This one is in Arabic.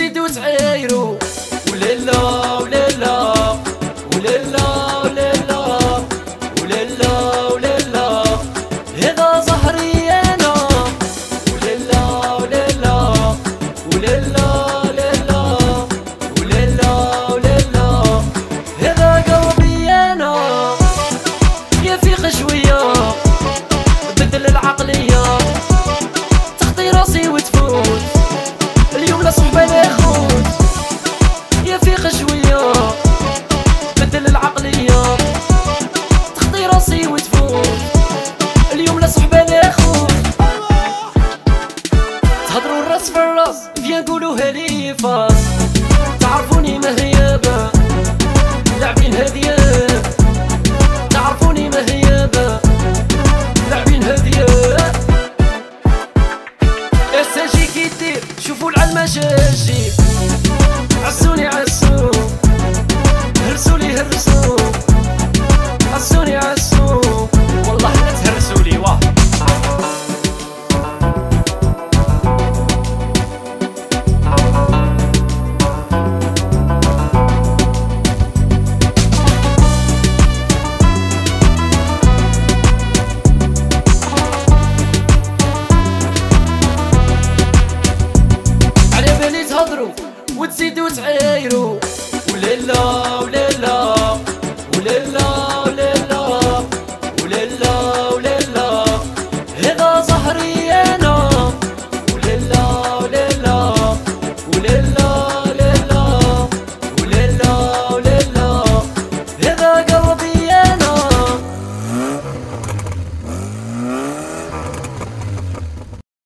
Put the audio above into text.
وتزيدوا تعايروا وليلا وليلا وليلا وليلا وليلا وليلا هذا ظهري انا وليلا وليلا وليلا وليلا وليلا وليلا هذا قلبي انا يا فيق شويه بدل العقليه تخطي راسي وتفوت اليوم لا صحبه لا خوت يا فيق شويه بدل العقليه تخطي راسي وتفوت اليوم لا صحبه لا خوت تهضروا الراس في الراس فيا نقولوها لي فاس تعرفوني مهيابه لاعبين هديه تعرفوني مهيابه لاعبين هديه اساجي كي دير شوفوا العلمشاشي عسوني عسو هرسولي هرسو عسوني عسو والله لا تهرسولي واه على بالي تهضروا وتزيدوا تعايروا